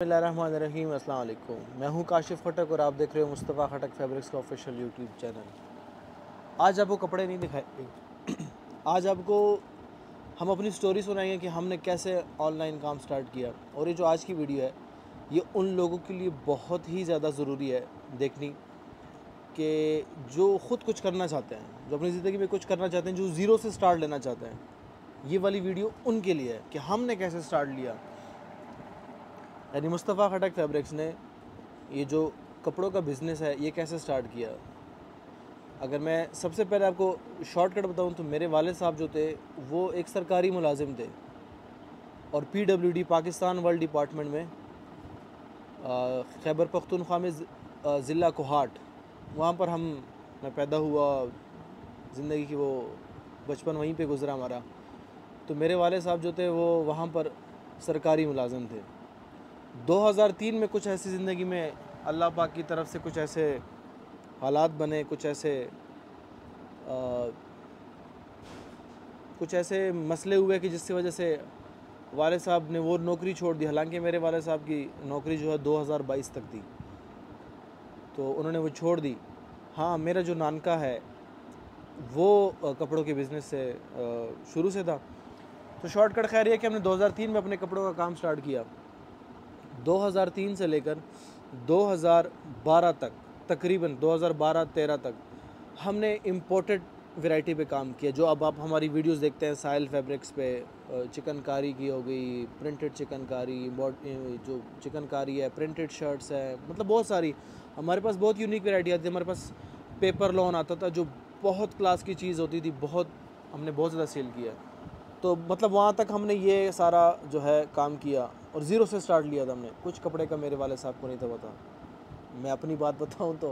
बिस्मिल्लाहिर्रहमानिर्रहीम। अस्सलाम वालेकुम। मैं हूं काशिफ खटक और आप देख रहे हो मुस्तफ़ा खटक फैब्रिक्स का ऑफिशियल यूट्यूब चैनल। आज आपको कपड़े नहीं दिखाएंगे आज आपको हम अपनी स्टोरी सुनाएंगे कि हमने कैसे ऑनलाइन काम स्टार्ट किया। और ये जो आज की वीडियो है ये उन लोगों के लिए बहुत ही ज़्यादा ज़रूरी है देखनी, कि जो ख़ुद कुछ करना चाहते हैं, जो अपनी ज़िंदगी में कुछ करना चाहते हैं, जो ज़ीरो से स्टार्ट लेना चाहते हैं। ये वाली वीडियो उनके लिए है कि हमने कैसे स्टार्ट लिया। यानी मुस्तफ़ा खटक फैब्रिक्स ने ये जो कपड़ों का बिज़नेस है ये कैसे स्टार्ट किया। अगर मैं सबसे पहले आपको शॉर्टकट बताऊं तो मेरे वालिद साहब जो थे वो एक सरकारी मुलाजिम थे और PWD पाकिस्तान वर्ल्ड डिपार्टमेंट में खैबर पख्तूनख्वा में ज़िला कोहाट, वहाँ पर मैं पैदा हुआ। ज़िंदगी की वो बचपन वहीं पे गुज़रा हमारा। तो मेरे वालिद साहब जो थे वो वहाँ पर सरकारी मुलाजिम थे। 2003 में कुछ ऐसी ज़िंदगी में अल्लाह पाक की तरफ से कुछ ऐसे हालात बने, कुछ ऐसे मसले हुए कि जिसकी वजह से वालिद साहब ने वो नौकरी छोड़ दी। हालांकि मेरे वालिद साहब की नौकरी जो है 2022 तक थी, तो उन्होंने वो छोड़ दी। हाँ, मेरा जो नानका है वो कपड़ों के बिज़नेस से शुरू से था। तो शॉर्टकट खैर ये कि हमने 2003 में अपने कपड़ों का काम स्टार्ट किया। 2003 से लेकर 2012 तक, तकरीबन 2012-13 तक हमने इम्पोर्टेड वैरायटी पे काम किया। जो अब आप हमारी वीडियोस देखते हैं साहिल फैब्रिक्स पे, चिकनकारी की हो गई, प्रिंटेड चिकनकारी, जो चिकनकारी है, प्रिंटेड शर्ट्स है, मतलब बहुत सारी हमारे पास बहुत यूनिक वैरायटी आती थी। हमारे पास पेपर लॉन आता था जो बहुत क्लास की चीज़ होती थी, हमने बहुत ज़्यादा सेल किया। तो मतलब वहाँ तक हमने ये सारा जो है काम किया और ज़ीरो से स्टार्ट लिया था हमने। कुछ कपड़े का मेरे वाले साहब को नहीं था पता। मैं अपनी बात बताऊँ तो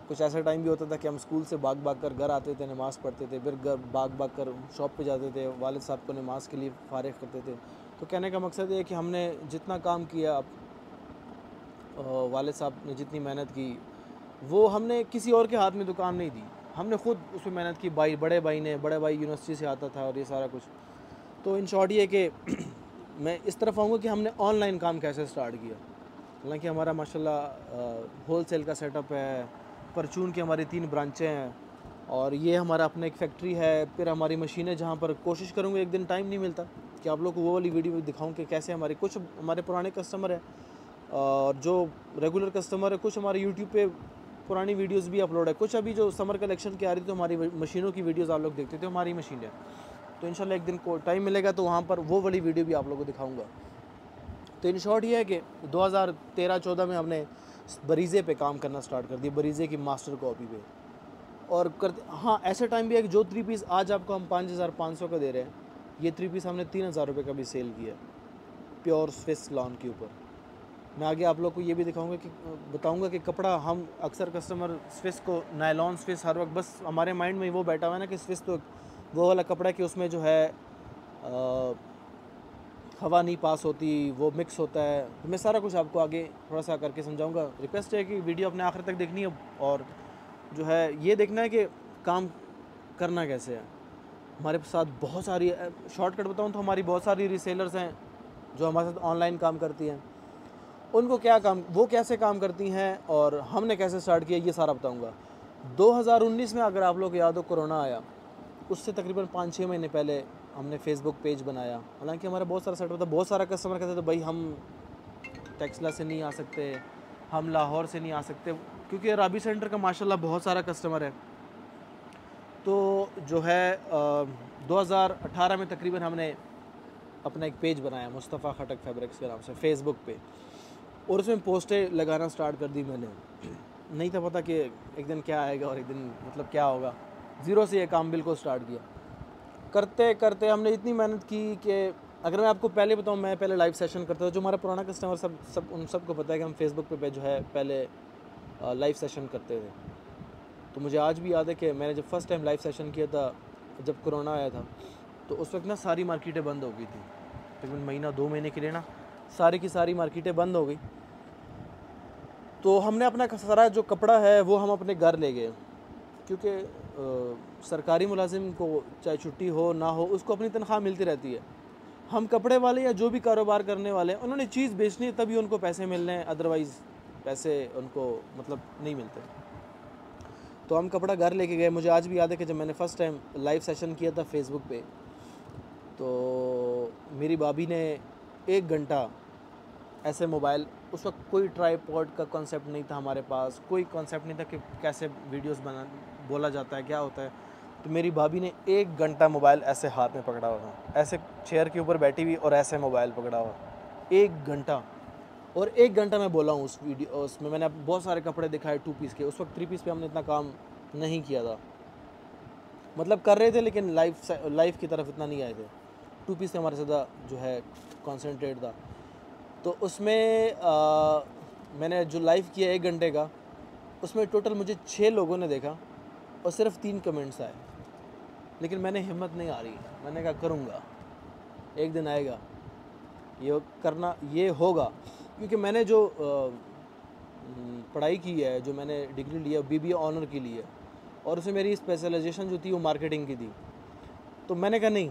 कुछ ऐसा टाइम भी होता था कि हम स्कूल से भाग भाग कर घर आते थे, नमाज़ पढ़ते थे, फिर घर भाग भाग कर शॉप पे जाते थे, वालिद साहब को नमाज़ के लिए फ़ारिग करते थे। तो कहने का मकसद ये है कि हमने जितना काम किया, वालिद साहब ने जितनी मेहनत की, वो हमने किसी और के हाथ में दुकान नहीं दी, हमने ख़ुद उसमें मेहनत की। बड़े भाई यूनिवर्सिटी से आता था और ये सारा कुछ। तो इन शॉर्ट ये कि मैं इस तरफ आऊँगा कि हमने ऑनलाइन काम कैसे स्टार्ट किया। हालांकि हमारा माशाल्लाह होल सेल का सेटअप है, परचून की हमारी 3 ब्रांचें हैं और ये हमारा अपना एक फैक्ट्री है। फिर हमारी मशीनें, जहाँ पर कोशिश करूँगा, एक दिन टाइम नहीं मिलता कि आप लोग को वो वाली वीडियो दिखाऊँ कि कैसे कुछ हमारे पुराने कस्टमर हैं और जो रेगुलर कस्टमर है, कुछ हमारे यूट्यूब पे पुरानी वीडियोस भी अपलोड है। कुछ अभी जो समर कलेक्शन की आ रही थी तो हमारी मशीनों की वीडियोस आप लोग देखते थे, हमारी मशीन है। तो इंशाल्लाह एक दिन को टाइम मिलेगा तो वहाँ पर वो वाली वीडियो भी आप लोगों को दिखाऊंगा। तो इन शॉर्ट ये है कि 2013-14 में हमने बरीज़े पे काम करना स्टार्ट कर दिया, बरीज़े की मास्टर कॉपी पे। और हाँ, ऐसा टाइम भी है कि जो 3 पीस आज आपको हम 5500 का दे रहे हैं, ये 3 पीस हमने 3000 रुपये का भी सेल किया, प्योर स्विस लॉन के ऊपर। मैं आगे आप लोग को ये भी बताऊंगा कि कपड़ा, हम अक्सर कस्टमर स्विस को, नायलॉन स्विस, हर वक्त बस हमारे माइंड में वो बैठा हुआ है ना कि स्विस तो वो वाला कपड़ा कि उसमें जो है हवा नहीं पास होती, वो मिक्स होता है। तो मैं सारा कुछ आपको आगे थोड़ा सा करके समझाऊंगा। रिक्वेस्ट है कि वीडियो अपने आखिर तक देखनी है और जो है ये देखना है कि काम करना कैसे है। हमारे साथ बहुत सारी, शॉर्टकट बताऊँ तो हमारी बहुत सारी रीसेलर्स हैं जो हमारे साथ ऑनलाइन काम करती हैं। उनको वो कैसे काम करती हैं और हमने कैसे स्टार्ट किया, ये सारा बताऊंगा। 2019 में अगर आप लोग याद हो, कोरोना आया, उससे तकरीबन 5-6 महीने पहले हमने फेसबुक पेज बनाया। हालांकि हमारा बहुत सारा सेटअप था, बहुत सारा कस्टमर कहते थे भाई हम टेक्सला से नहीं आ सकते, हम लाहौर से नहीं आ सकते, क्योंकि राबी सेंटर का माशाल्लाह बहुत सारा कस्टमर है। तो जो है 2018 में तकरीबन हमने अपना एक पेज बनाया मुस्तफ़ा खटक फैब्रिक्स के नाम से फेसबुक पे, और उसमें पोस्टें लगाना स्टार्ट कर दी मैंने। नहीं था पता कि एक दिन क्या आएगा और एक दिन मतलब क्या होगा। ज़ीरो से ये काम बिल्कुल स्टार्ट किया। करते करते हमने इतनी मेहनत की कि अगर मैं आपको पहले बताऊं, मैं पहले लाइव सेशन करता था। जो हमारा पुराना कस्टमर उन सबको पता है कि हम फेसबुक पे जो है पहले लाइव सेशन करते थे। तो मुझे आज भी याद है कि मैंने जब फर्स्ट टाइम लाइव सेशन किया था, जब कोरोना आया था, तो उस वक्त ना सारी मार्केटें बंद हो गई थी। तकरीबन महीना 2 महीने के लिए ना सारी की सारी मार्केटें बंद हो गई। तो हमने अपना सारा जो कपड़ा है वो हम अपने घर ले गए, क्योंकि सरकारी मुलाजिम को चाहे छुट्टी हो ना हो, उसको अपनी तनख्वाह मिलती रहती है। हम कपड़े वाले या जो भी कारोबार करने वाले हैं, उन्होंने चीज़ बेचनी है तभी उनको पैसे मिलने हैं, अदरवाइज़ पैसे उनको मतलब नहीं मिलते। तो हम कपड़ा घर लेके गए। मुझे आज भी याद है कि जब मैंने फ़र्स्ट टाइम लाइव सेशन किया था फेसबुक पे, तो मेरी भाभी ने 1 घंटा ऐसे मोबाइल, उस वक्त कोई ट्राईपॉड का कॉन्सेप्ट नहीं था हमारे पास, कोई कॉन्सेप्ट नहीं था कि कैसे वीडियोस बोला जाता है, क्या होता है। तो मेरी भाभी ने 1 घंटा मोबाइल ऐसे हाथ में पकड़ा हुआ था, ऐसे चेयर के ऊपर बैठी हुई और ऐसे मोबाइल पकड़ा हुआ 1 घंटा। और 1 घंटा मैं बोला हूँ उस वीडियो, उसमें मैंने बहुत सारे कपड़े दिखाए 2 पीस के। उस वक्त 3 पीस पे हमने इतना काम नहीं किया था, मतलब कर रहे थे लेकिन लाइफ की तरफ इतना नहीं आए थे। 2 पीस से हमारे ज़्यादा जो है कॉन्सेंट्रेट था। तो उसमें मैंने जो लाइव किया 1 घंटे का, उसमें टोटल मुझे 6 लोगों ने देखा और सिर्फ 3 कमेंट्स आए। लेकिन मैंने हिम्मत नहीं आ रही, मैंने कहा करूँगा, एक दिन आएगा, ये करना, ये होगा। क्योंकि मैंने जो पढ़ाई की है, जो मैंने डिग्री लिया BBA ऑनर की ली है, और उसमें मेरी स्पेशलाइजेशन जो थी वो मार्केटिंग की थी। तो मैंने कहा नहीं,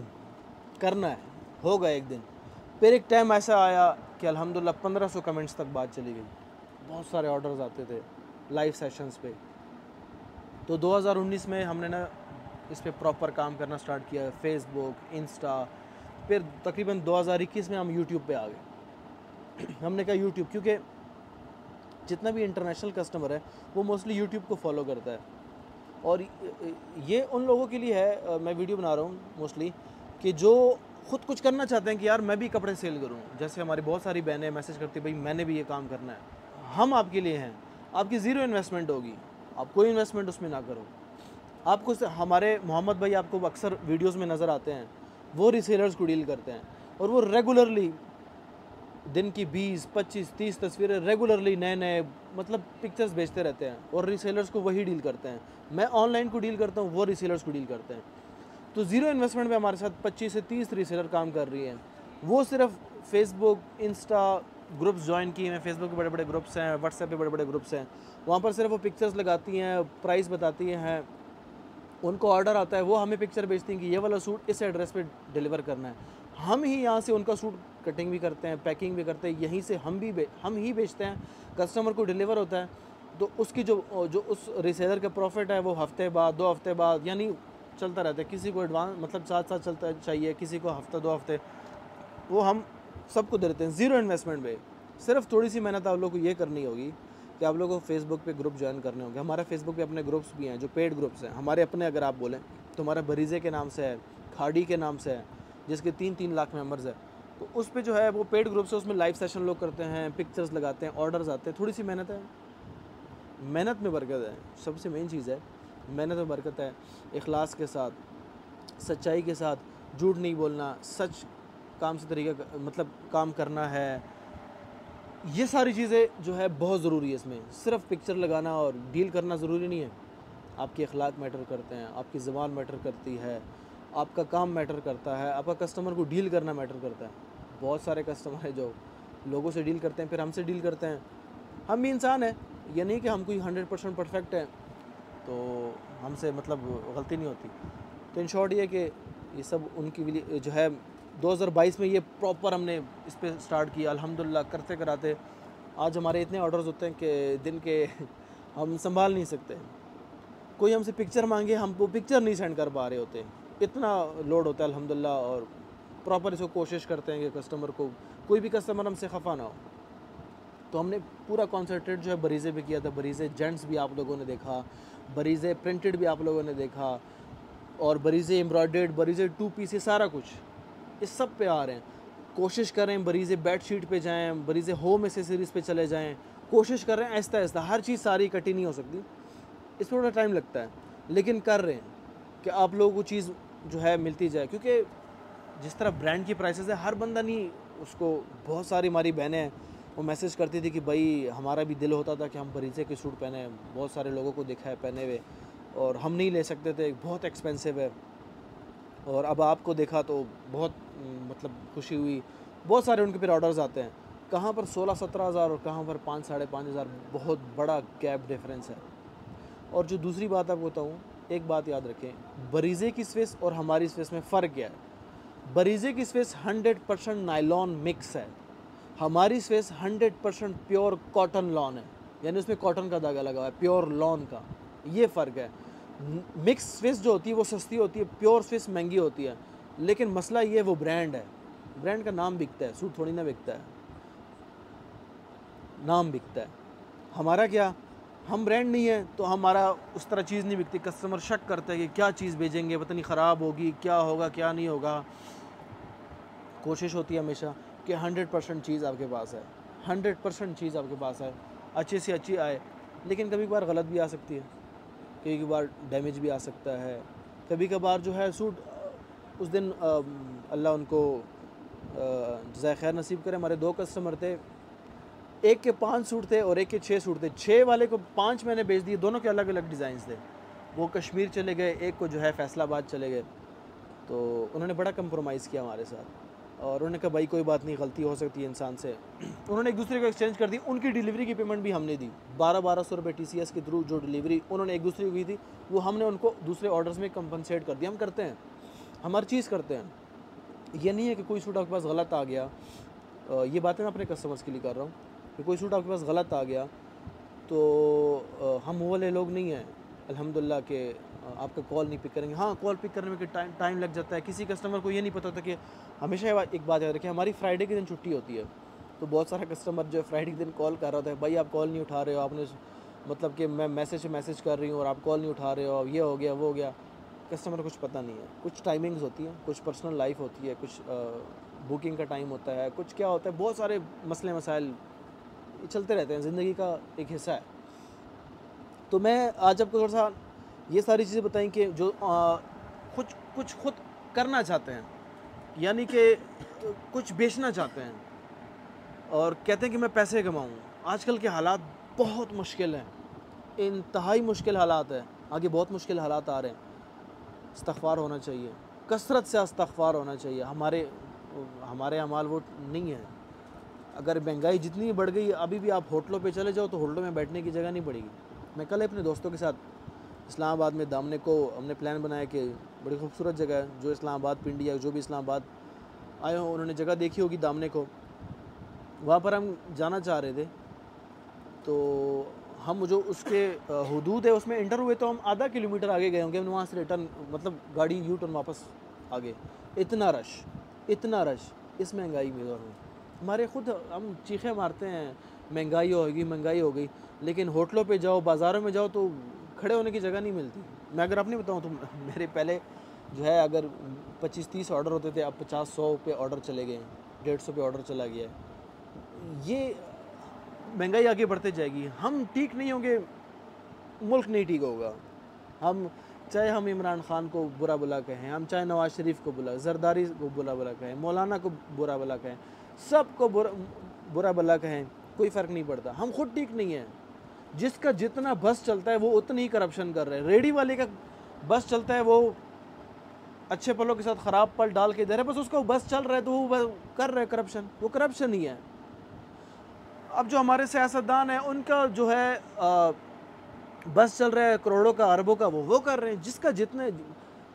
करना है, होगा एक दिन। फिर एक टाइम ऐसा आया कि अल्हम्दुलिल्लाह 1500 कमेंट्स तक बात चली गई, बहुत सारे ऑर्डर्स आते थे लाइव सेशंस पे। तो 2019 में हमने ना इस पे प्रॉपर काम करना स्टार्ट किया, फेसबुक, इंस्टा। फिर तकरीबन 2021 में हम यूट्यूब पे आ गए। हमने कहा यूट्यूब, क्योंकि जितना भी इंटरनेशनल कस्टमर है वो मोस्टली यूट्यूब को फॉलो करता है। और ये उन लोगों के लिए है, मैं वीडियो बना रहा हूँ मोस्टली, कि जो खुद कुछ करना चाहते हैं कि यार मैं भी कपड़े सेल करूँ। जैसे हमारी बहुत सारी बहनें मैसेज करती भाई मैंने भी ये काम करना है। हम आपके लिए हैं, आपकी ज़ीरो इन्वेस्टमेंट होगी, आप कोई इन्वेस्टमेंट उसमें ना करो। आपको हमारे मोहम्मद भाई आपको अक्सर वीडियोस में नज़र आते हैं, वो रीसेलर्स को डील करते हैं और वो रेगुलरली दिन की 20, 25, 30 तस्वीरें रेगुलरली नए मतलब पिक्चर्स भेजते रहते हैं और रीसेलर्स को वही डील करते हैं। मैं ऑनलाइन को डील करता हूँ, वो रीसेलर्स को डील करते हैं। तो ज़ीरो इन्वेस्टमेंट में हमारे साथ 25 से 30 रीसेलर काम कर रही हैं। वो सिर्फ फेसबुक, इंस्टा ग्रुप्स ज्वाइन किए हैं। फेसबुक पे बड़े बड़े ग्रुप्स हैं, व्हाट्सएप पे बड़े बड़े ग्रुप्स हैं। वहाँ पर सिर्फ वो पिक्चर्स लगाती हैं, प्राइस बताती हैं, उनको ऑर्डर आता है, वो हमें पिक्चर भेजती हैं कि ये वाला सूट इस एड्रेस पे डिलीवर करना है। हम ही यहाँ से उनका सूट कटिंग भी करते हैं, पैकिंग भी करते हैं, यहीं से हम ही बेचते हैं, कस्टमर को डिलीवर होता है। तो उसकी जो उस रीसेलर का प्रॉफिट है वो हफ्ते बाद, 2 हफ्ते बाद, यानी चलता रहता है। किसी को एडवांस मतलब साथ साथ चलता चाहिए, किसी को हफ्ता 2 हफ्ते, वो हम सबको दे देते हैं ज़ीरो इन्वेस्टमेंट पे। सिर्फ थोड़ी सी मेहनत आप लोग को ये करनी होगी कि आप लोगों को फेसबुक पे ग्रुप ज्वाइन करने होंगे। हमारे फेसबुक पे अपने ग्रुप्स भी हैं जो पेड ग्रुप्स हैं हमारे अपने। अगर आप बोलें तो हमारा बरीज़े के नाम से है, खाड़ी के नाम से है, जिसके 3-3 लाख मेंबर्स हैं। तो उस पे जो है वो पेड ग्रुप्स है, उसमें लाइव सेशन लोग करते हैं, पिक्चर्स लगाते हैं, ऑर्डर्स आते हैं। थोड़ी सी मेहनत है, मेहनत में बरकत है, सबसे मेन चीज़ है मेहनत में बरकत है। इखलास के साथ, सच्चाई के साथ, झूठ नहीं बोलना, सच काम से तरीका मतलब काम करना है, ये सारी चीज़ें जो है बहुत ज़रूरी है। इसमें सिर्फ पिक्चर लगाना और डील करना ज़रूरी नहीं है। आपके अखलाक मैटर करते हैं, आपकी ज़बान मैटर करती है, आपका काम मैटर करता है, आपका कस्टमर को डील करना मैटर करता है। बहुत सारे कस्टमर हैं जो लोगों से डील करते हैं, फिर हमसे डील करते हैं। हम भी इंसान हैं, ये नहीं कि हम कोई 100% परफेक्ट हैं तो हमसे मतलब गलती नहीं होती। तो इन शॉर्ट ये कि ये सब उनकी लिए जो है 2022 में ये प्रॉपर हमने इस पर स्टार्ट किया। अल्हम्दुलिल्लाह करते कराते आज हमारे इतने ऑर्डर्स होते हैं कि दिन के हम संभाल नहीं सकते। कोई हमसे पिक्चर मांगे, हम वो पिक्चर नहीं सेंड कर पा रहे होते, इतना लोड होता है अल्हम्दुलिल्लाह। और प्रॉपर इसको कोशिश करते हैं कि कस्टमर को, कोई भी कस्टमर हमसे खफा ना हो। तो हमने पूरा कॉन्सेंट्रेट जो है बरीज़े पे किया था। बरीज़े जेंट्स भी आप लोगों ने देखा, बरीज़े प्रिंटेड भी आप लोगों ने देखा, और बरीज़े एम्ब्रॉयडर्ड, बरीज़े 2 पीस, ये सारा कुछ इस सब पे आ रहे हैं। कोशिश करें बरीज़े बेडशीट पे जाएँ, बरीज़े होम एसेसरीज़ पे चले जाएँ। कोशिश कर रहे हैं आहिस्ता आहिस्ता, हर चीज़ सारी इकट्ठी नहीं हो सकती, इस पर थोड़ा टाइम लगता है, लेकिन कर रहे हैं कि आप लोगों को चीज़ जो है मिलती जाए। क्योंकि जिस तरह ब्रांड की प्राइसेस है, हर बंदा नहीं उसको, बहुत सारी हमारी बहनें हैं वो मैसेज करती थी कि भाई हमारा भी दिल होता था कि हम बरीज़े के सूट पहने, बहुत सारे लोगों को देखा है पहने हुए और हम नहीं ले सकते थे, बहुत एक्सपेंसिव है। और अब आपको देखा तो बहुत मतलब खुशी हुई। बहुत सारे उनके फिर ऑर्डर्स आते हैं, कहाँ पर 16-17 हज़ार और कहाँ पर 5-5.5 हज़ार, बहुत बड़ा गैप डिफरेंस है। और जो दूसरी बात आपको बताऊँ, एक बात याद रखें, बरीज़े की स्पेस और हमारी स्पेस में फ़र्क क्या है। बरीज़े की स्पेस 100% नायलॉन मिक्स है, हमारी स्पेस 100% प्योर कॉटन लॉन है, यानी उसमें कॉटन का धागा लगा हुआ है, प्योर लॉन का। ये फ़र्क है। मिक्स स्पेस जो होती है वो सस्ती होती है, प्योर स्पेस महंगी होती है। लेकिन मसला ये वो ब्रांड है, ब्रांड का नाम बिकता है, सूट थोड़ी ना बिकता है, नाम बिकता है। हमारा क्या, हम ब्रांड नहीं है तो हमारा उस तरह चीज़ नहीं बिकती। कस्टमर शक करते हैं कि क्या चीज़ भेजेंगे, पता नहीं ख़राब होगी, क्या होगा क्या नहीं होगा। कोशिश होती है हमेशा कि 100% चीज़ आपके पास है, 100% चीज़ आपके पास है, अच्छी से अच्छी आए। लेकिन कभी कभार गलत भी आ सकती है, कभी कभार डैमेज भी आ सकता है, कभी कभार जो है सूट उस दिन अल्लाह उनको जज़ाए खैर नसीब करे, हमारे 2 कस्टमर थे, एक के 5 सूट थे और एक के 6 सूट थे। 6 वाले को 5 मैंने बेच दिए, दोनों के अलग अलग डिज़ाइंस थे। वो कश्मीर चले गए, एक को जो है फैसलाबाद चले गए। तो उन्होंने बड़ा कंप्रोमाइज़ किया हमारे साथ और उन्होंने कहा भाई कोई बात नहीं, गलती हो सकती है इंसान से। उन्होंने एक दूसरे को एक्सचेंज कर दी। उनकी डिलीवरी की पेमेंट भी हमने दी, 1200 रुपये TCS के थ्रू जो डिलीवरी उन्होंने एक दूसरे को की थी, वो हमने उनको दूसरे ऑर्डर्स में कंपनसेट कर दिया। हम करते हैं, हम हर चीज़ करते हैं। ये नहीं है कि कोई सूट आपके पास गलत आ गया, ये बातें मैं अपने कस्टमर्स के लिए कर रहा हूँ, कि कोई सूट आपके पास गलत आ गया तो हम वो वाले लोग नहीं हैं अल्हम्दुलिल्लाह के आपका कॉल नहीं पिक करेंगे। हाँ, कॉल पिक करने में टाइम लग जाता है। किसी कस्टमर को ये नहीं पता होता कि हमेशा एक बात याद रखें, हमारी फ्राइडे के दिन छुट्टी होती है। तो बहुत सारा कस्टमर जो है फ्राइडे के दिन कॉल कर रहा होता है, भाई आप कॉल नहीं उठा रहे हो, आपने मतलब कि मैं मैसेज कर रही हूँ और आप कॉल नहीं उठा रहे हो, अब ये हो गया वो हो गया। कस्टमर को कुछ पता नहीं है, कुछ टाइमिंग्स होती हैं, कुछ पर्सनल लाइफ होती है, कुछ बुकिंग का टाइम होता है, कुछ क्या होता है, बहुत सारे मसले मसाइल चलते रहते हैं, ज़िंदगी का एक हिस्सा है। तो मैं आज आपको थोड़ा सा ये सारी चीज़ें बताएं कि जो खुद करना चाहते हैं, यानी कि कुछ बेचना चाहते हैं और कहते हैं कि मैं पैसे कमाऊँ। आजकल के हालात बहुत मुश्किल हैं, इंतहाई मुश्किल हालात है, आगे बहुत मुश्किल हालात आ रहे हैं। इस्तग़फ़ार होना चाहिए, कसरत से इस्तग़फ़ार होना चाहिए। हमारे अमाल वो नहीं है। अगर महंगाई जितनी बढ़ गई, अभी भी आप होटलों पे चले जाओ तो होटलों में बैठने की जगह नहीं पड़ेगी। मैं कल अपने दोस्तों के साथ इस्लामाबाद में दामने को हमने प्लान बनाया कि बड़ी खूबसूरत जगह है, जो इस्लामाबाद पिंडी या जो भी इस्लामाबाद आए हों उन्होंने जगह देखी होगी दामने को, वहाँ पर हम जाना चाह रहे थे। तो हम जो उसके हुदूद है उसमें इंटर हुए तो हम आधा किलोमीटर आगे गए होंगे, हम वहाँ से रिटर्न मतलब गाड़ी यू टर्न वापस आ गए। इतना रश इस महंगाई में दौर में हमारे खुद हम चीखें मारते हैं महंगाई हो गई, लेकिन होटलों पे जाओ, बाज़ारों में जाओ तो खड़े होने की जगह नहीं मिलती। मैं अगर अपनी बताऊँ तो मेरे पहले जो है अगर 25-30 ऑर्डर होते थे, अब 50-100 पे ऑर्डर चले गए, 150 पे ऑर्डर चला गया है। ये महंगाई आगे बढ़ते जाएगी, हम ठीक नहीं होंगे, मुल्क नहीं ठीक होगा। हम चाहे हम इमरान खान को बुरा भला कहें, हम चाहे नवाज़ शरीफ को जरदारी को बुरा भला कहें, मौलाना को बुरा भला कहें, सबको बुरा भला कहें, कोई फ़र्क नहीं पड़ता। हम खुद ठीक नहीं हैं। जिसका जितना बस चलता है वो उतनी ही करप्शन कर रहे हैं। रेडी वाले का बस चलता है, वो अच्छे पलों के साथ ख़राब पल डाल के दे रहे, बस उसका बस चल रहा है तो वो कर रहे करप्शन, वो करप्शन ही है। अब जो हमारे सियासतदान हैं उनका जो है बस चल रहा है करोड़ों का अरबों का, वो कर रहे हैं। जिसका जितने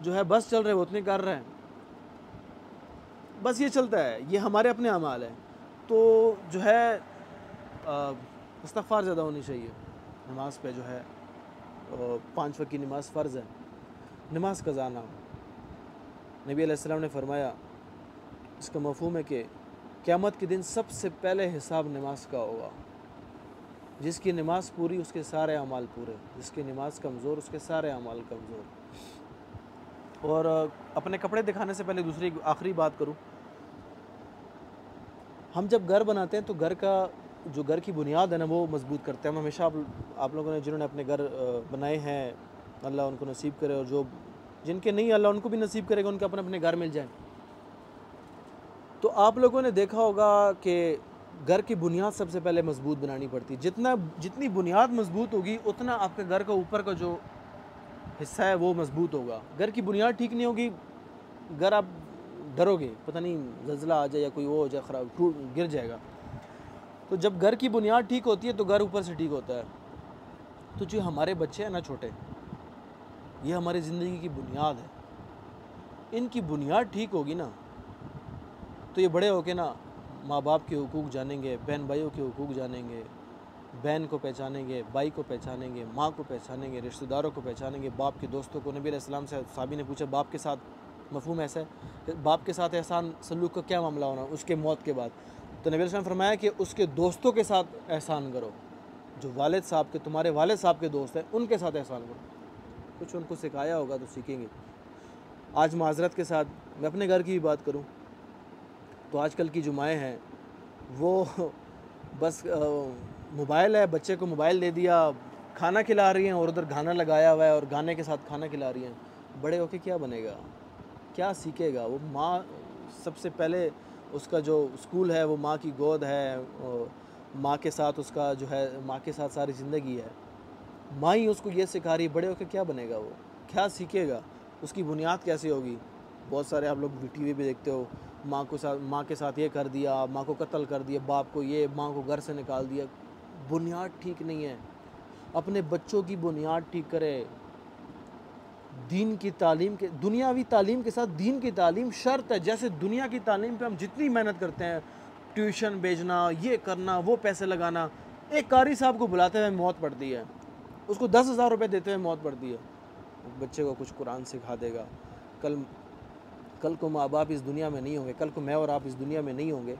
जो है बस चल रहे हैं वो उतने कर रहे हैं। बस ये चलता है, ये हमारे अपने अमाल है। तो जो है इस्तग़फ़ार ज़्यादा होनी चाहिए। नमाज पे जो है 5 वक्त की नमाज फ़र्ज़ है, नमाज कज़ा ना। नबी अलैहिस्सलाम ने फरमाया, इसका मफ़हूम है कि क़यामत के दिन सबसे पहले हिसाब नमाज का होगा। जिसकी नमाज पूरी उसके सारे अमाल पूरे, जिसकी नमाज कमज़ोर उसके सारे अमाल कमज़ोर। और अपने कपड़े दिखाने से पहले दूसरी आखिरी बात करूं, हम जब घर बनाते हैं तो घर की बुनियाद है ना वो मजबूत करते हैं। हम हमेशा आप लोगों ने जिन्होंने अपने घर बनाए हैं अल्लाह उनको नसीब करे, और जो जिनके नहीं अल्लाह उनको भी नसीब करेगा, उनके अपने अपने घर मिल जाए। तो आप लोगों ने देखा होगा कि घर की बुनियाद सबसे पहले मजबूत बनानी पड़ती है। जितनी बुनियाद मजबूत होगी उतना आपके घर का ऊपर का जो हिस्सा है वो मजबूत होगा। घर की बुनियाद ठीक नहीं होगी, घर आप डरोगे पता नहीं ज़ल्ज़ला आ जाए या कोई वो हो जाए, ख़राब गिर जाएगा। तो जब घर की बुनियाद ठीक होती है तो घर ऊपर से ठीक होता है। तो जो हमारे बच्चे हैं ना छोटे, ये हमारी ज़िंदगी की बुनियाद है। इनकी बुनियाद ठीक होगी ना तो ये बड़े होके ना माँ बाप के हुकूक जानेंगे, बहन भाइयों के हुकूक जानेंगे, बहन को पहचानेंगे, भाई को पहचानेंगे, माँ को पहचानेंगे, रिश्तेदारों को पहचानेंगे, बाप के दोस्तों को। नबी अलैहिस्सलाम से साहबी ने पूछा बाप के साथ मफहूम ऐसा है कि बाप के साथ एहसान सलूक का क्या मामला होना उसके मौत के बाद। तो नबी अलैहिस्सलाम फरमाया कि उसके दोस्तों के साथ एहसान करो, जो वालिद साहब के, तुम्हारे वालिद साहब के दोस्त हैं उनके साथ एहसान करो। कुछ उनको सिखाया होगा तो सीखेंगे। आज माजरत के साथ मैं अपने घर की भी बात करूं तो आजकल की जो माएँ हैं वो बस मोबाइल है, बच्चे को मोबाइल दे दिया, खाना खिला रही हैं और उधर गाना लगाया हुआ है और गाने के साथ खाना खिला रही हैं। बड़े होके क्या बनेगा, क्या सीखेगा वो? माँ सबसे पहले उसका जो स्कूल है वो माँ की गोद है, माँ के साथ उसका जो है, माँ के साथ सारी ज़िंदगी है। माँ ही उसको ये सिखा रही है, बड़े होकर क्या बनेगा वो, क्या सीखेगा, उसकी बुनियाद कैसे होगी? बहुत सारे आप लोग टीवी पे देखते हो, माँ के साथ ये कर दिया, माँ को कत्ल कर दिया, बाप को ये, माँ को घर से निकाल दिया। बुनियाद ठीक नहीं है। अपने बच्चों की बुनियाद ठीक करे। दीन की तालीम के, दुनियावी तालीम के साथ दीन की तालीम शर्त है। जैसे दुनिया की तालीम पे हम जितनी मेहनत करते हैं, ट्यूशन भेजना, ये करना, वो पैसे लगाना, एक कारी साहब को बुलाते हुए मौत पड़ती है, उसको 10,000 रुपये देते हुए मौत पड़ती है। बच्चे को कुछ कुरान सिखा देगा, कल को माँ बाप इस दुनिया में नहीं होंगे, कल को मैं और आप इस दुनिया में नहीं होंगे,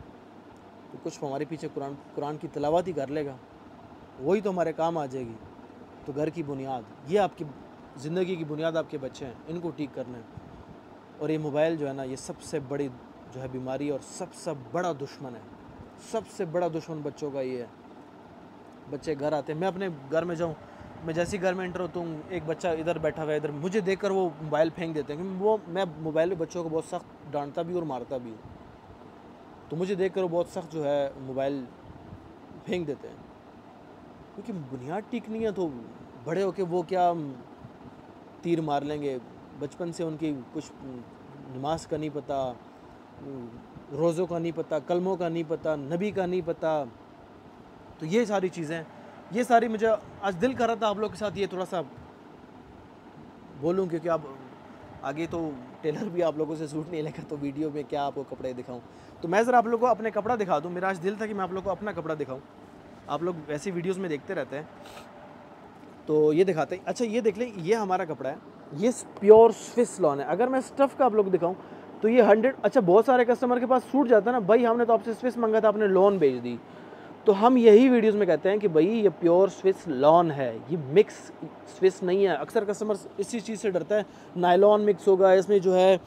तो कुछ हमारे पीछे कुरान की तिलावत ही कर लेगा, वही तो हमारे काम आ जाएगी। तो घर की बुनियाद, ये आपकी ज़िंदगी की बुनियाद आपके बच्चे हैं, इनको ठीक करना है। और ये मोबाइल जो है ना, ये सबसे बड़ी जो है बीमारी और सबसे बड़ा दुश्मन है। सबसे बड़ा दुश्मन बच्चों का ये है। बच्चे घर आते हैं, मैं अपने घर में जाऊँ, मैं जैसे ही घर में एंटर होता हूँ, एक बच्चा इधर बैठा हुआ है, इधर मुझे देखकर वो मोबाइल फेंक देते हैं, क्योंकि मैं मोबाइल में बच्चों को बहुत सख्त डांटता भी और मारता भी हूँ। तो मुझे देखकर वो बहुत सख्त जो है मोबाइल फेंक देते हैं, क्योंकि बुनियाद ठीक नहीं है। तो बड़े होके वो क्या तीर मार लेंगे। बचपन से उनकी कुछ नमाज का नहीं पता, रोज़ों का नहीं पता, कलमों का नहीं पता, नबी का नहीं पता। तो ये सारी चीज़ें, ये सारी मुझे आज दिल कर रहा था आप लोग के साथ ये थोड़ा सा बोलूं, क्योंकि आप आगे तो टेलर भी आप लोगों से सूट नहीं लेगा, तो वीडियो में क्या आपको कपड़े दिखाऊं। तो मैं ज़रा आप लोगों को अपने कपड़ा दिखा दूं। मेरा आज दिल था कि मैं आप लोग को अपना कपड़ा दिखाऊं। आप लोग वैसी वीडियोस में देखते रहते हैं, तो ये दिखाते हैं। अच्छा ये देख लें, ये हमारा कपड़ा है, ये प्योर स्विस लॉन है। अगर मैं स्टफ़ का आप लोग दिखाऊं तो ये 100। अच्छा बहुत सारे कस्टमर के पास सूट जाता है ना, भाई हमने तो आपसे स्विस मंगा था, आपने लॉन भेज दी। तो हम यही वीडियोस में कहते हैं कि भाई ये प्योर स्विस लॉन है, ये मिक्स स्विस नहीं है। अक्सर कस्टमर इसी चीज़ से डरता है, नायलॉन मिक्स होगा, इसमें जो है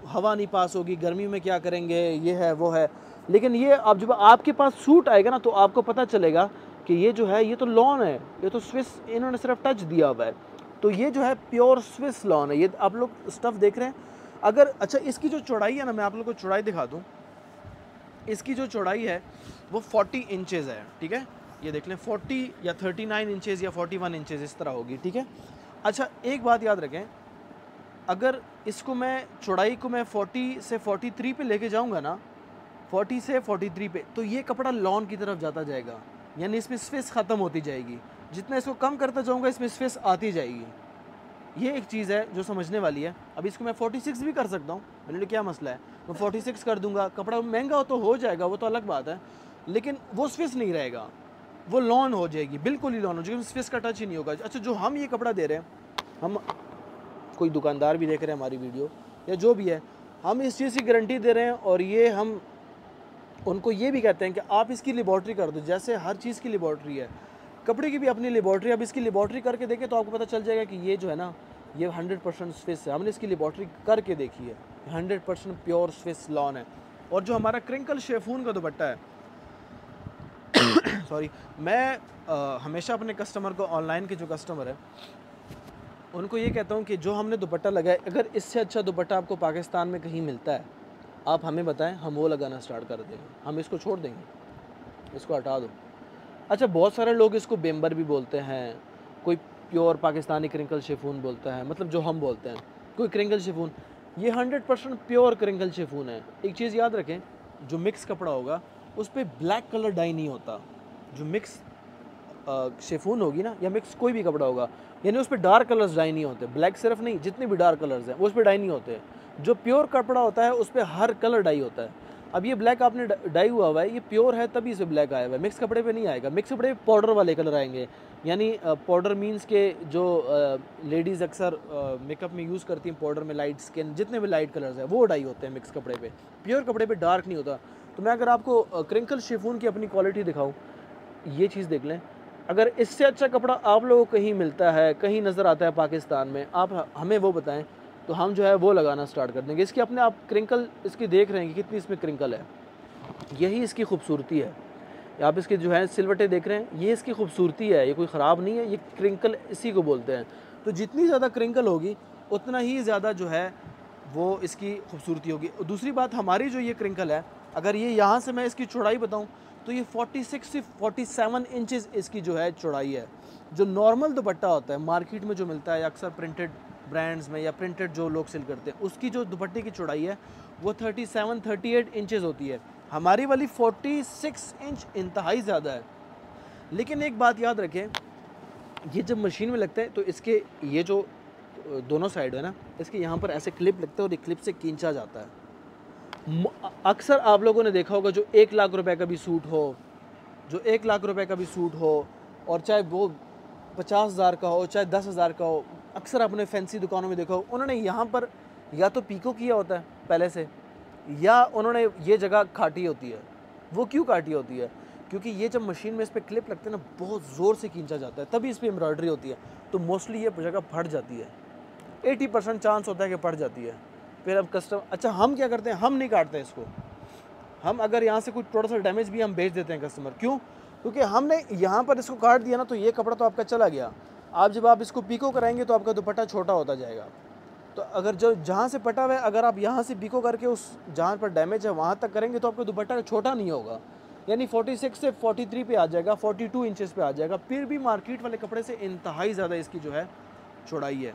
हवा नहीं पास होगी, गर्मी में क्या करेंगे, ये है वो है। लेकिन ये अब जब आपके पास सूट आएगा ना, तो आपको पता चलेगा कि ये जो है, ये तो लॉन है, ये तो स्विस इन्होंने सिर्फ टच दिया हुआ है। तो ये जो है प्योर स्विस लॉन है। ये आप लोग स्टफ़ देख रहे हैं। अगर अच्छा इसकी जो चौड़ाई है ना, मैं आप लोग को चौड़ाई दिखा दूँ। इसकी जो चौड़ाई है वो 40 इंचेस है, ठीक है। ये देख लें 40 या 39 इंचेस या 41 इंचेस इस तरह होगी, ठीक है। अच्छा एक बात याद रखें, अगर इसको मैं चौड़ाई को मैं 40 से 43 पे लेके जाऊंगा ना, 40 से 43 पे, तो ये कपड़ा लॉन की तरफ जाता जाएगा, यानी इसमें स्पेस ख़त्म होती जाएगी। जितना इसको कम करता जाऊंगा इसमें स्पेस आती जाएगी। ये एक चीज़ है जो समझने वाली है। अब इसको मैं 46 भी कर सकता हूँ, मेरे लिए क्या मसला है, मैं 46 कर दूंगा। कपड़ा महंगा तो हो जाएगा, वो तो अलग बात है, लेकिन वो स्विस नहीं रहेगा, वो लॉन हो जाएगी, बिल्कुल ही लॉन हो जाएगी, स्विस का टच ही नहीं होगा। अच्छा जो हम ये कपड़ा दे रहे हैं, हम कोई दुकानदार भी देख रहे हैं हमारी वीडियो या जो भी है, हम इस चीज़ की गारंटी दे रहे हैं। और ये हम उनको ये भी कहते हैं कि आप इसकी लेबॉर्ट्री कर दो, जैसे हर चीज़ की लेबॉर्ट्री है, कपड़े की भी अपनी लेबॉर्ट्री। अब इसकी लेबॉर्ट्री करके देखें तो आपको पता चल जाएगा कि ये जो है ना, ये 100% स्विस है। हमने इसकी लेबॉर्ट्री करके देखी है, 100% प्योर स्विस लॉन है। और जो हमारा क्रिंकल शेफून का दुपट्टा है सॉरी, मैं हमेशा अपने कस्टमर को, ऑनलाइन के जो कस्टमर है उनको ये कहता हूँ कि जो हमने दुपट्टा लगाया, अगर इससे अच्छा दुपट्टा आपको पाकिस्तान में कहीं मिलता है, आप हमें बताएं, हम वो लगाना स्टार्ट कर देंगे। हम इसको छोड़ देंगे, इसको हटा दो। अच्छा बहुत सारे लोग इसको बेम्बर भी बोलते हैं, कोई प्योर पाकिस्तानी क्रिंकल शेफून बोलता है, मतलब जो हम बोलते हैं कोई क्रिंकल शेफून। ये 100% प्योर क्रिंकल शेफून है। एक चीज़ याद रखें, जो मिक्स कपड़ा होगा उस पर ब्लैक कलर डाई नहीं होता। जो मिक्स शेफून होगी ना, या मिक्स कोई भी कपड़ा होगा, यानी उस पर डार्क कलर्स डाई नहीं होते। ब्लैक सिर्फ नहीं, जितने भी डार्क कलर्स हैं वो उस पर डाई नहीं होते। जो प्योर कपड़ा होता है उस पर हर कलर डाई होता है। अब ये ब्लैक आपने डाई हुआ है, ये प्योर है तभी इसे ब्लैक आया हुआ है, मिक्स कपड़े पे नहीं आएगा। मिक्स कपड़े पे पाउडर वाले कलर आएंगे, यानी पाउडर मीन्स के जो लेडीज़ अक्सर मेकअप में यूज़ करती हैं पाउडर में लाइट स्किन, जितने भी लाइट कलर्स हैं वो डाई होते हैं मिक्स कपड़े पे। प्योर कपड़े पे डार्क नहीं होता। तो मैं अगर आपको क्रिंकल शिफॉन की अपनी क्वालिटी दिखाऊँ, ये चीज़ देख लें, अगर इससे अच्छा कपड़ा आप लोगों को कहीं मिलता है, कहीं नज़र आता है पाकिस्तान में, आप हमें वो बताएं, तो हम जो है वो लगाना स्टार्ट कर देंगे। इसकी अपने आप क्रिंकल इसकी देख रहे हैं कि कितनी इसमें क्रिंकल है, यही इसकी खूबसूरती है। आप इसके जो है सिलवटें देख रहे हैं, ये इसकी खूबसूरती है, ये कोई ख़राब नहीं है, ये क्रिंकल इसी को बोलते हैं। तो जितनी ज़्यादा क्रिंकल होगी उतना ही ज़्यादा जो है वो इसकी खूबसूरती होगी। दूसरी बात, हमारी जो ये क्रिंकल है, अगर ये यहाँ से मैं इसकी चौड़ाई बताऊँ तो ये 46 से 47 इंचेस इसकी जो है चौड़ाई है। जो नॉर्मल दुपट्टा होता है मार्केट में जो मिलता है अक्सर प्रिंटेड ब्रांड्स में या प्रिंटेड जो लोग सेल करते हैं, उसकी जो दुपट्टे की चौड़ाई है वो 37-38 इंचेस होती है। हमारी वाली 46 इंच इंतहाई ज़्यादा है। लेकिन एक बात याद रखें, ये जब मशीन में लगता है तो इसके ये जो दोनों साइड है ना, इसके यहाँ पर ऐसे क्लिप लगता है और ये क्लिप से खींचा जाता है। अक्सर आप लोगों ने देखा होगा जो 1 लाख रुपए का भी सूट हो, जो 1 लाख रुपए का भी सूट हो, और चाहे वो 50,000 का हो चाहे 10,000 का हो, अक्सर आपने फैंसी दुकानों में देखा हो, उन्होंने यहाँ पर या तो पीको किया होता है पहले से, या उन्होंने ये जगह काटी होती है। वो क्यों काटी होती है? क्योंकि ये जब मशीन में इस पर क्लिप लगते हैं ना, बहुत ज़ोर से खींचा जाता है, तभी इस पर एम्ब्रॉयडरी होती है। तो मोस्टली ये जगह फट जाती है, 80% चांस होता है कि फट जाती है। फिर अब कस्टमर, अच्छा हम क्या करते हैं, हम नहीं काटते इसको। हम अगर यहाँ से कुछ थोड़ा सा डैमेज भी हम बेच देते हैं कस्टमर। क्यों? क्योंकि हमने यहाँ पर इसको काट दिया ना, तो ये कपड़ा तो आपका चला गया। आप जब आप इसको पीको कराएंगे तो आपका दुपट्टा छोटा होता जाएगा। तो अगर जो जहाँ से पटा हुआ है, अगर आप यहाँ से पीको करके उस जहाँ पर डैमेज है वहाँ तक करेंगे तो आपका दुपट्टा छोटा नहीं होगा, यानी 46 से 43 पे आ जाएगा, 42 इंचेस पे आ जाएगा। फिर भी मार्केट वाले कपड़े से इंतहाई ज़्यादा इसकी जो है चौड़ाई है।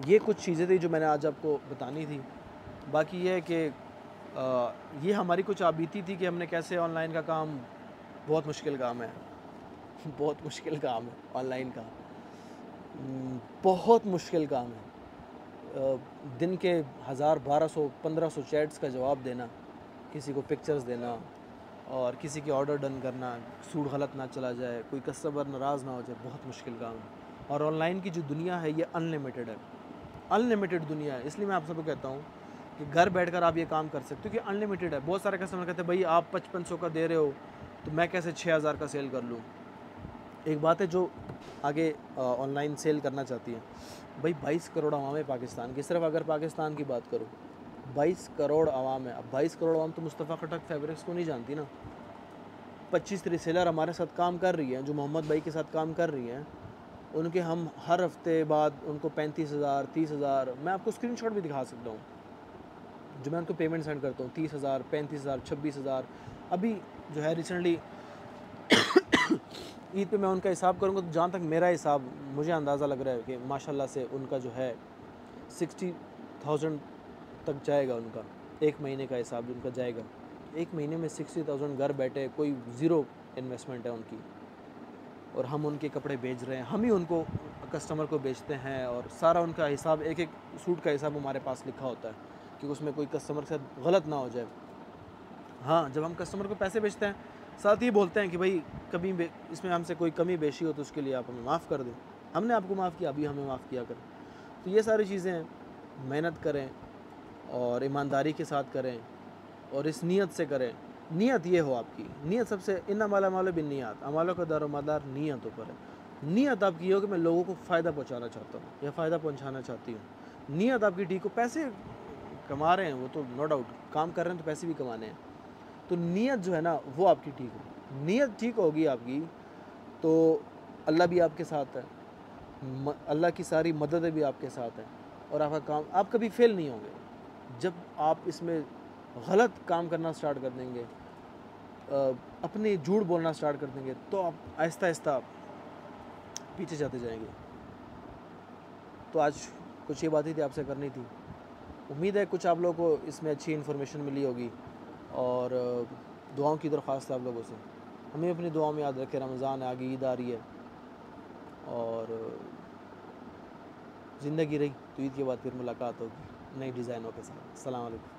ये कुछ चीज़ें थी जो मैंने आज आपको बतानी थी। बाकी ये है कि ये हमारी कुछ बीती थी कि हमने कैसे ऑनलाइन का काम, बहुत मुश्किल काम है बहुत मुश्किल काम है ऑनलाइन का, बहुत मुश्किल काम है। दिन के 1000, 1200, 1500 चैट्स का जवाब देना, किसी को पिक्चर्स देना, और किसी की ऑर्डर डन करना, सूट गलत ना चला जाए, कोई कस्टमर नाराज़ ना हो जाए, बहुत मुश्किल काम है। और ऑनलाइन की जो दुनिया है ये अनलिमिटेड है, अनलिमिटेड दुनिया है। इसलिए मैं आप सबको कहता हूँ कि घर बैठकर आप ये काम कर सकते हो, क्योंकि अनलिमिटेड है। बहुत सारे कस्टमर कहते हैं भाई आप 5500 का दे रहे हो तो मैं कैसे 6000 का सेल कर लूँ। एक बात है जो आगे ऑनलाइन सेल करना चाहती है, भाई 22 करोड़ आवाम है पाकिस्तान की। सिर्फ अगर पाकिस्तान की बात करूँ, 22 करोड़ आवाम है। अब 22 करोड़ आवाम तो मुस्तफ़ा खटक फैब्रिक्स को नहीं जानती ना। 25 रीसेलर हमारे साथ काम कर रही हैं, जो मोहम्मद भाई के साथ काम कर रही हैं, उनके हम हर हफ्ते बाद उनको 35,000, 30,000, मैं आपको स्क्रीनशॉट भी दिखा सकता हूँ जो मैं उनको पेमेंट सेंड करता हूँ, 30,000, 35,000, 26,000। अभी जो है रिसेंटली ईद पे मैं उनका हिसाब करूँगा तो जहाँ तक मेरा हिसाब मुझे अंदाज़ा लग रहा है कि माशाल्लाह से उनका जो है 60,000 तक जाएगा। उनका एक महीने का हिसाब उनका जाएगा, एक महीने में 60,000 घर बैठे, कोई ज़ीरो इन्वेस्टमेंट है उनकी, और हम उनके कपड़े बेच रहे हैं, हम ही उनको कस्टमर को बेचते हैं, और सारा उनका हिसाब, एक एक सूट का हिसाब हमारे पास लिखा होता है कि उसमें कोई कस्टमर के साथ गलत ना हो जाए। हाँ, जब हम कस्टमर को पैसे बेचते हैं साथ ही बोलते हैं कि भाई कभी इसमें हमसे कोई कमी बेशी हो तो उसके लिए आप हमें माफ़ कर दें, हमने आपको माफ़ किया, अभी हमें माफ़ किया करें। तो ये सारी चीज़ें हैं, मेहनत करें और ईमानदारी के साथ करें और इस नीयत से करें। नीयत ये हो आपकी, नीयत सबसे, इन्नमल अमालु बिन्नियात, अमालों का दारोमदार नीयतों पर है। नीयत आपकी ये हो कि मैं लोगों को फ़ायदा पहुंचाना चाहता हूँ या फ़ायदा पहुंचाना चाहती हूँ। नीयत आपकी ठीक हो, पैसे कमा रहे हैं वो तो नो डाउट, काम कर रहे हैं तो पैसे भी कमाने हैं, तो नीयत जो है ना वो आपकी ठीक हो। नीयत ठीक होगी आपकी तो अल्लाह भी आपके साथ है, अल्लाह की सारी मददें भी आपके साथ हैं, और आपका काम, आप कभी फेल नहीं होंगे। जब आप इसमें गलत काम करना स्टार्ट कर देंगे, अपने झूठ बोलना स्टार्ट कर देंगे, तो आप आहिस्ता आहिस्ता पीछे जाते जाएंगे। तो आज कुछ ये बातें थी आपसे करनी थी। उम्मीद है कुछ आप लोगों को इसमें अच्छी इन्फॉर्मेशन मिली होगी, और दुआओं की दरख्वास्त है आप लोगों से, हमें अपनी दुआओं में याद रखें। रमज़ान है, आगे ईद आ रही है, और ज़िंदगी रही तो ईद के बाद फिर मुलाकात होगी। नई डिज़ाइनों के साथ। अस्सलाम वालेकुम।